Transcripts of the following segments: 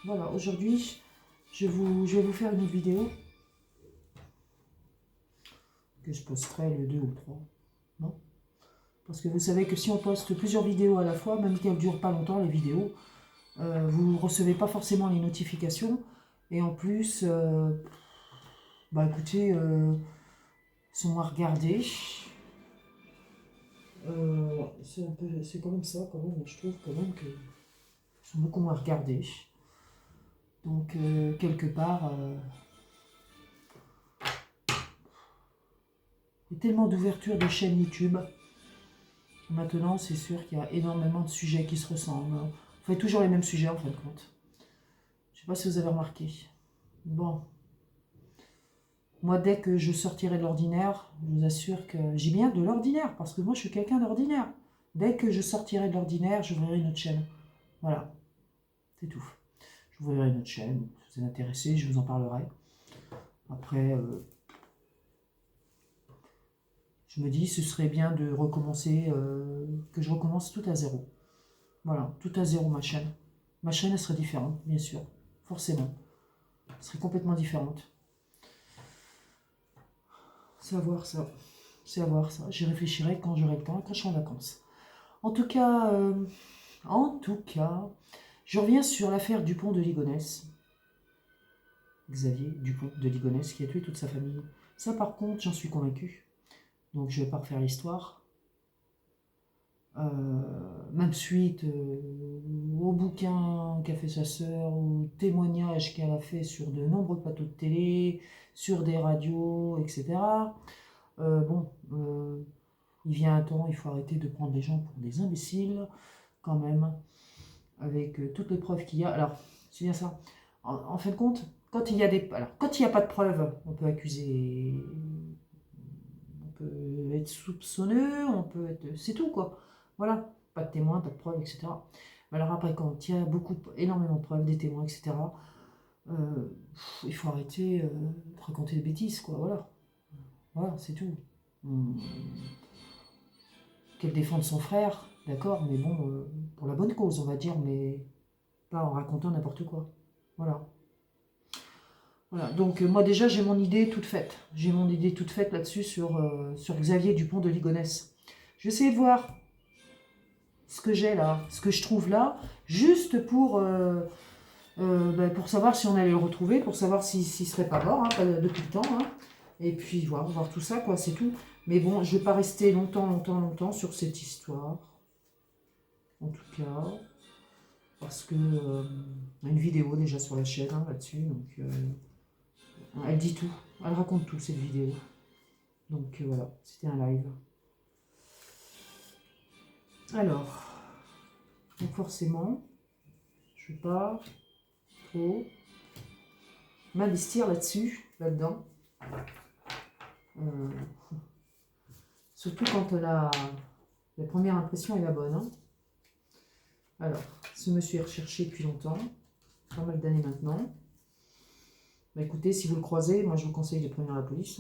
Voilà, aujourd'hui, je vais vous faire une autre vidéo que je posterai le 2 ou le 3. Non? Parce que vous savez que si on poste plusieurs vidéos à la fois, même qu'elles ne durent pas longtemps, les vidéos, vous ne recevez pas forcément les notifications. Et en plus, bah écoutez, sont à regarder. C'est quand même ça, quand même, je trouve quand même que sont beaucoup moins regardés. Donc, quelque part, il y a tellement d'ouverture de chaînes YouTube. Maintenant, c'est sûr qu'il y a énormément de sujets qui se ressemblent. On fait toujours les mêmes sujets, en fin de compte. Je ne sais pas si vous avez remarqué. Bon. Moi, dès que je sortirai de l'ordinaire, je vous assure que j'ai bien de l'ordinaire, parce que moi, je suis quelqu'un d'ordinaire. Dès que je sortirai de l'ordinaire, j'ouvrirai une autre chaîne. Voilà, c'est tout. J'ouvrirai une autre chaîne. Si vous êtes intéressé, je vous en parlerai. Après, je me dis, ce serait bien de recommencer, que je recommence tout à zéro. Voilà, tout à zéro ma chaîne. Ma chaîne, elle serait différente, bien sûr. Forcément. Elle serait complètement différente. C'est à voir ça. C'est à voir ça. J'y réfléchirai quand j'aurai le temps, quand je serai en vacances. En tout cas, je reviens sur l'affaire Dupont de Ligonnès. Xavier Dupont de Ligonnès qui a tué toute sa famille. Ça, par contre, j'en suis convaincu. Donc, je ne vais pas refaire l'histoire. Même suite au bouquin qu'a fait sa sœur, au témoignage qu'elle a fait sur de nombreux plateaux de télé, sur des radios, etc. Il vient un temps, il faut arrêter de prendre les gens pour des imbéciles, quand même, avec toutes les preuves qu'il y a. Alors, c'est bien ça. En fin de compte, quand il y a quand il n'y a pas de preuves, on peut accuser, on peut être soupçonneux, on peut être, c'est tout quoi. Voilà, pas de témoins, pas de preuves, etc. Mais alors après, quand il y a énormément de preuves, des témoins, etc. Il faut arrêter de raconter des bêtises, quoi. Voilà, voilà, c'est tout. Qu'elle défende son frère, d'accord, mais bon, pour la bonne cause, on va dire, mais pas en racontant n'importe quoi. Voilà. Voilà, donc moi déjà j'ai mon idée toute faite. J'ai mon idée toute faite là-dessus sur Xavier Dupont de Ligonnès. Je vais essayer de voir ce que j'ai là, ce que je trouve là, juste pour savoir si on allait le retrouver, pour savoir s'il serait pas mort, hein, pas depuis le temps. Hein. Et puis voir tout ça, quoi, c'est tout. Mais bon, je vais pas rester longtemps sur cette histoire. En tout cas, parce que on a une vidéo déjà sur la chaîne hein, là-dessus, donc elle dit tout, elle raconte tout cette vidéo. Donc voilà, c'était un live. Alors, donc forcément, je ne vais pas trop m'investir là-dessus, là-dedans. Surtout quand la première impression est la bonne. Hein. Alors, ce monsieur est recherché depuis longtemps, pas mal d'années maintenant. Bah écoutez, si vous le croisez, moi je vous conseille de prévenir la police.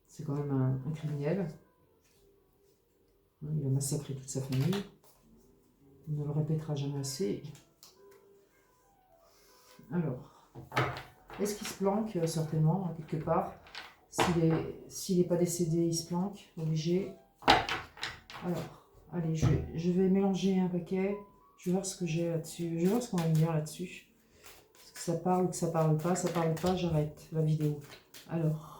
C'est quand même un criminel. Il a massacré toute sa famille. On ne le répétera jamais assez. Alors, est-ce qu'il se planque certainement, quelque part? S'il n'est pas décédé, il se planque, obligé. Alors, allez, je vais mélanger un paquet. Je vais voir ce que j'ai là-dessus. Je vais voir ce qu'on va me dire là-dessus. Est-ce que ça parle ou que ça parle pas? Ça parle pas, j'arrête la vidéo. Alors.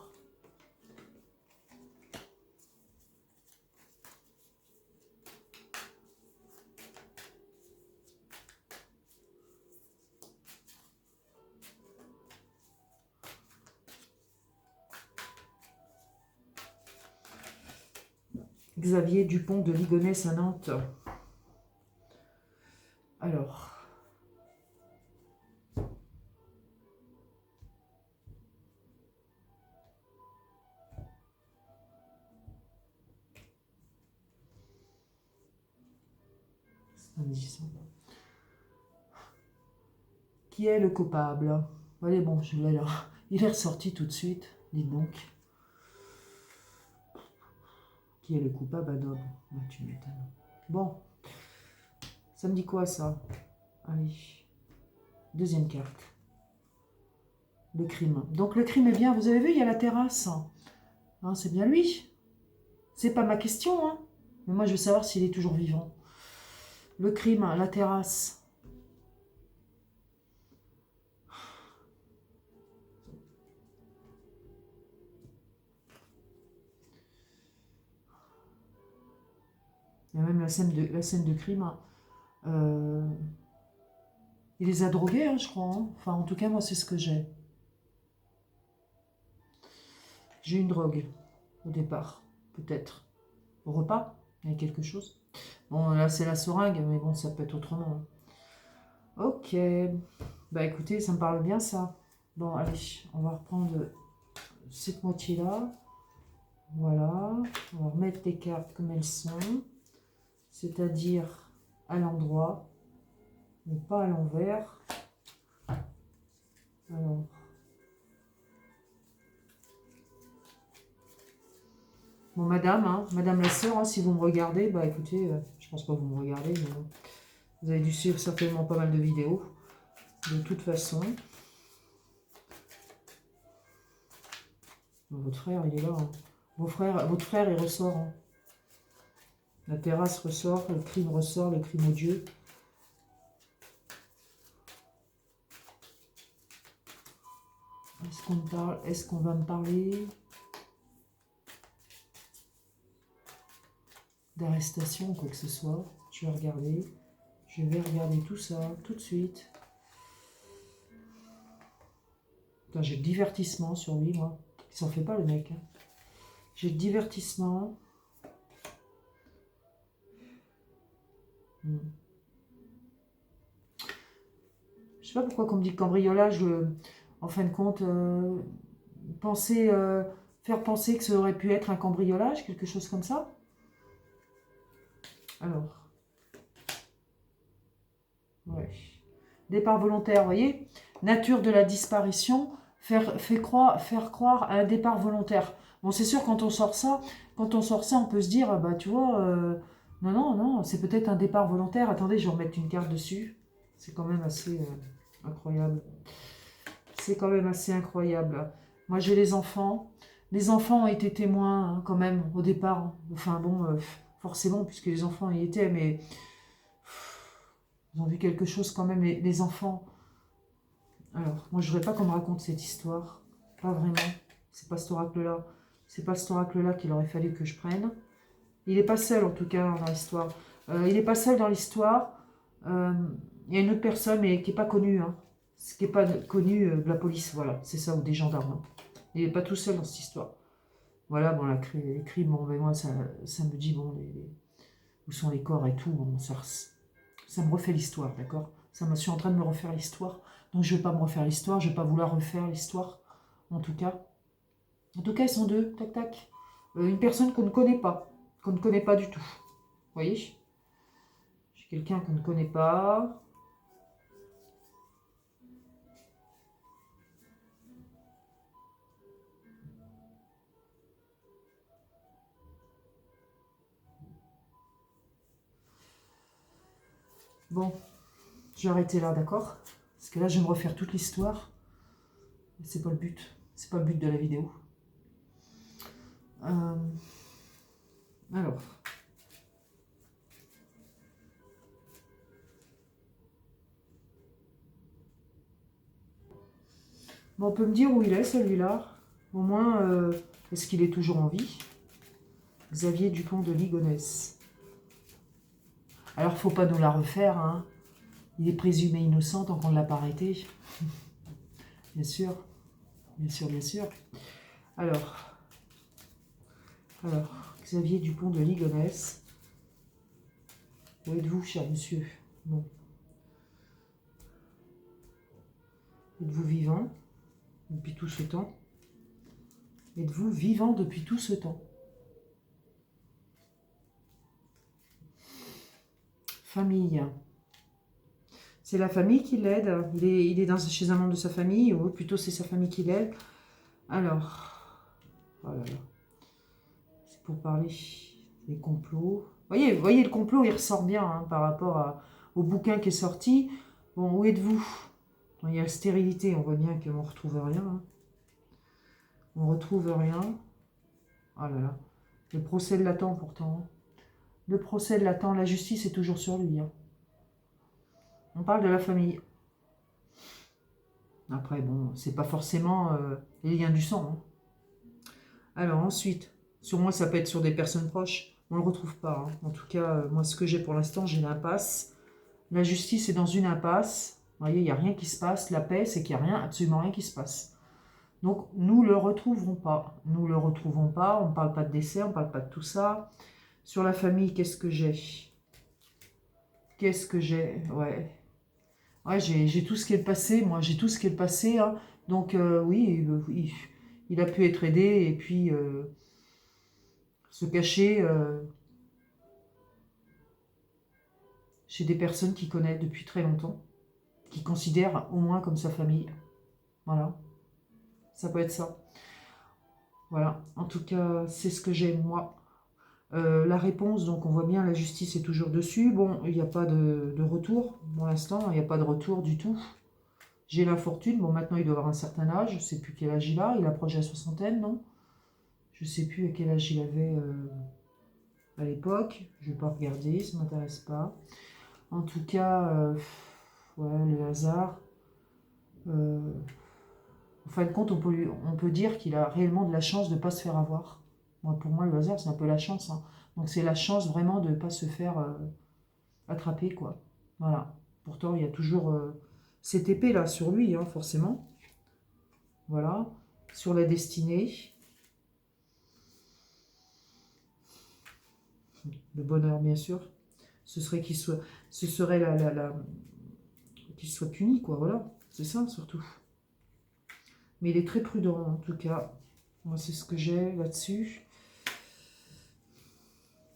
Xavier Dupont de Ligonnès à Nantes. Alors. Qui est le coupable? Allez, bon, je l'ai là. Il est ressorti tout de suite, dites donc. Qui est le coupable, Adobe? Tu m'étonnes. Bon, Ça me dit quoi, ça? Allez. Deuxième carte. Le crime. Donc, le crime est bien. Vous avez vu, il y a la terrasse. Hein, c'est bien lui. C'est pas ma question, hein. Mais moi, je veux savoir s'il est toujours vivant. Le crime, la terrasse. Il y a même la scène de crime. Il les a drogués, hein, je crois. Hein. Enfin, en tout cas, moi, c'est ce que j'ai. J'ai une drogue, au départ. Peut-être. Au repas, il y a quelque chose. Bon, là, c'est la seringue, mais bon, ça peut être autrement. Ok. Bah, écoutez, ça me parle bien, ça. Bon, allez, on va reprendre cette moitié-là. Voilà. On va remettre les cartes comme elles sont. C'est-à-dire à l'endroit, mais pas à l'envers. Alors. Bon, madame, hein, madame la sœur, hein, si vous me regardez, bah écoutez, je pense pas que vous me regardez, mais bon, vous avez dû suivre certainement pas mal de vidéos. De toute façon. Bon, votre frère, il est là. Hein. Votre frère, il ressort. Hein. La terrasse ressort, le crime odieux. Est-ce qu'on va me parler d'arrestation ou quoi que ce soit? Je vais regarder. Je vais regarder tout ça tout de suite. J'ai le divertissement sur lui, moi. Il s'en fait pas, le mec. Hein. J'ai le divertissement. Je sais pas pourquoi qu'on me dit cambriolage, en fin de compte, faire penser que ça aurait pu être un cambriolage, quelque chose comme ça. Alors. Ouais. Départ volontaire, vous voyez. Nature de la disparition, faire croire à un départ volontaire. Bon, c'est sûr, quand on sort ça, on peut se dire, ah bah tu vois, non, c'est peut-être un départ volontaire. Attendez, je vais remettre une carte dessus. C'est quand même assez incroyable. C'est quand même assez incroyable. Moi, j'ai les enfants. Les enfants ont été témoins, hein, quand même, au départ. Hein. Enfin bon, forcément, puisque les enfants y étaient, mais ils ont vu quelque chose quand même, les enfants. Alors, moi, je voudrais pas qu'on me raconte cette histoire. Pas vraiment. C'est pas cet oracle-là. C'est pas cet oracle-là qu'il aurait fallu que je prenne. Il n'est pas seul, en tout cas, dans l'histoire. Il n'est pas seul dans l'histoire. Il y a une autre personne, mais qui n'est pas connue. Hein. Ce qui n'est pas connu de la police, voilà. C'est ça, ou des gendarmes. Hein. Il n'est pas tout seul dans cette histoire. Voilà, bon, les crimes, bon, mais moi, ça me dit, bon, où sont les corps et tout. Bon, ça me refait l'histoire, d'accord? Je suis en train de me refaire l'histoire. Donc je ne vais pas me refaire l'histoire, je ne vais pas vouloir refaire l'histoire, en tout cas. En tout cas, ils sont deux, tac tac. Une personne qu'on ne connaît pas du tout. Vous voyez? J'ai quelqu'un qu'on ne connaît pas. Bon, je vais arrêter là, d'accord? Parce que là, je vais me refaire toute l'histoire. C'est pas le but. C'est pas le but de la vidéo. Alors. Bon, on peut me dire où il est, celui-là. Au moins, est-ce qu'il est toujours en vie? Xavier Dupont de Ligonnès. Alors, faut pas nous la refaire, hein. Il est présumé innocent tant qu'on ne l'a pas arrêté. Bien sûr. Bien sûr, bien sûr. Alors, Xavier Dupont de Ligonnès. Où êtes-vous, cher monsieur? Bon. Êtes-vous vivant depuis tout ce temps? Êtes-vous vivant depuis tout ce temps? Famille. C'est la famille qui l'aide. Il est chez un membre de sa famille, ou plutôt c'est sa famille qui l'aide. Alors, oh là là. C'est pour parler des complots. Voyez le complot, il ressort bien hein, par rapport au bouquin qui est sorti. Bon, où êtes-vous? Il y a la stérilité, on voit bien qu'on ne retrouve rien. Hein. On ne retrouve rien. Oh là là. Le procès l'attend pourtant. Le procès l'attend, la justice est toujours sur lui. Hein. On parle de la famille. Après, bon, c'est pas forcément les liens du sang. Hein. Alors ensuite, sur moi, ça peut être sur des personnes proches. On ne le retrouve pas. Hein. En tout cas, moi, ce que j'ai pour l'instant, j'ai l'impasse. La justice est dans une impasse. Vous voyez, il n'y a rien qui se passe. La paix, c'est qu'il n'y a rien, absolument rien qui se passe. Donc, nous ne le retrouverons pas. Nous ne le retrouvons pas. On ne parle pas de décès, on ne parle pas de tout ça. Sur la famille, qu'est-ce que j'ai? Qu'est-ce que j'ai? Ouais. Ouais, j'ai tout ce qui est le passé. Moi, j'ai tout ce qui est le passé. Hein. Donc, oui, il a pu être aidé et puis se cacher chez des personnes qu'il connaît depuis très longtemps, qui considère au moins comme sa famille. Voilà. Ça peut être ça. Voilà. En tout cas, c'est ce que j'ai, moi. La réponse, donc on voit bien, la justice est toujours dessus. Bon, il n'y a pas de retour. Pour l'instant, il n'y a pas de retour du tout. J'ai l'infortune. Bon, maintenant, il doit avoir un certain âge. Je ne sais plus quel âge il a. Il approche la soixantaine, non? Je ne sais plus à quel âge il avait à l'époque. Je ne vais pas regarder, ça ne m'intéresse pas. En tout cas, ouais, le hasard. En fin de compte, on peut dire qu'il a réellement de la chance de ne pas se faire avoir. Moi, pour moi, le hasard, c'est un peu la chance. Hein. Donc, c'est la chance vraiment de ne pas se faire attraper, quoi. Voilà. Pourtant, il y a toujours cette épée-là sur lui, hein, forcément. Voilà. Sur la destinée. Le bonheur, bien sûr. Ce serait qu'il soit, ce serait qu'il soit puni, quoi. Voilà. C'est ça, surtout. Mais il est très prudent, en tout cas. Moi, c'est ce que j'ai là-dessus.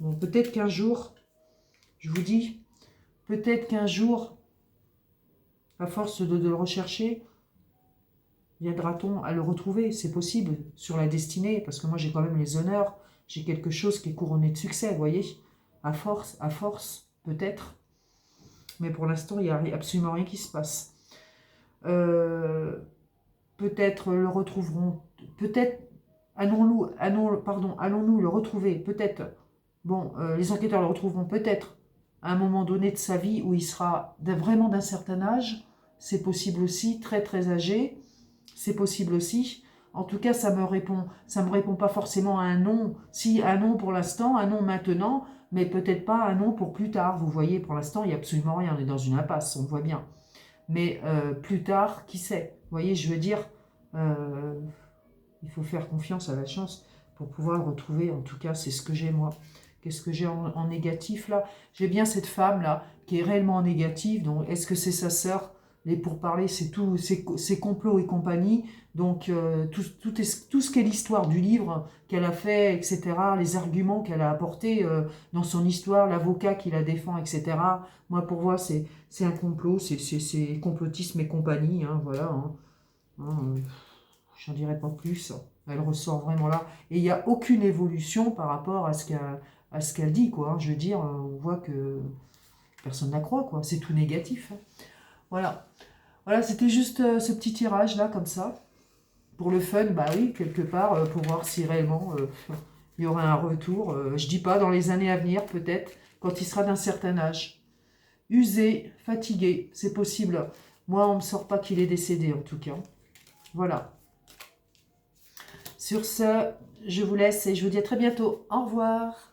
Bon, peut-être qu'un jour, je vous dis, peut-être qu'un jour, à force de le rechercher, viendra-t-on à le retrouver. C'est possible, sur la destinée, parce que moi, j'ai quand même les honneurs. J'ai quelque chose qui est couronné de succès, vous voyez. À force, peut-être. Mais pour l'instant, il n'y a absolument rien qui se passe. Peut-être le retrouverons, peut-être allons-nous le retrouver, peut-être. Bon, les enquêteurs le retrouveront peut-être à un moment donné de sa vie où il sera vraiment d'un certain âge. C'est possible aussi, très très âgé. C'est possible aussi. En tout cas, ça me répond pas forcément à un non. Si, un non pour l'instant, un non maintenant, mais peut-être pas un non pour plus tard. Vous voyez, pour l'instant, il n'y a absolument rien. On est dans une impasse, on le voit bien. Mais plus tard, qui sait? Vous voyez, je veux dire, il faut faire confiance à la chance pour pouvoir le retrouver. En tout cas, c'est ce que j'ai, moi. Qu'est-ce que j'ai en négatif, là? J'ai bien cette femme-là, qui est réellement en négatif. Donc, est-ce que c'est sa sœur? Les pourparlers, c'est tout, c'est complot et compagnie. Donc, tout ce qu'est l'histoire du livre qu'elle a fait, etc., les arguments qu'elle a apportés dans son histoire, l'avocat qui la défend, etc., moi, pour moi, c'est un complot, c'est complotisme et compagnie, hein, voilà. J'en dirai pas plus. Elle ressort vraiment là. Et il n'y a aucune évolution par rapport à ce qu'elle dit, quoi. Hein. Je veux dire, on voit que personne n'a croit, quoi. C'est tout négatif. Hein. Voilà. Voilà, c'était juste ce petit tirage-là, comme ça. Pour le fun, bah oui, quelque part, pour voir si réellement il y aura un retour. Je dis pas dans les années à venir, peut-être, quand il sera d'un certain âge. Usé, fatigué, c'est possible. Moi, on ne me sort pas qu'il est décédé, en tout cas. Voilà. Sur ce, je vous laisse et je vous dis à très bientôt. Au revoir.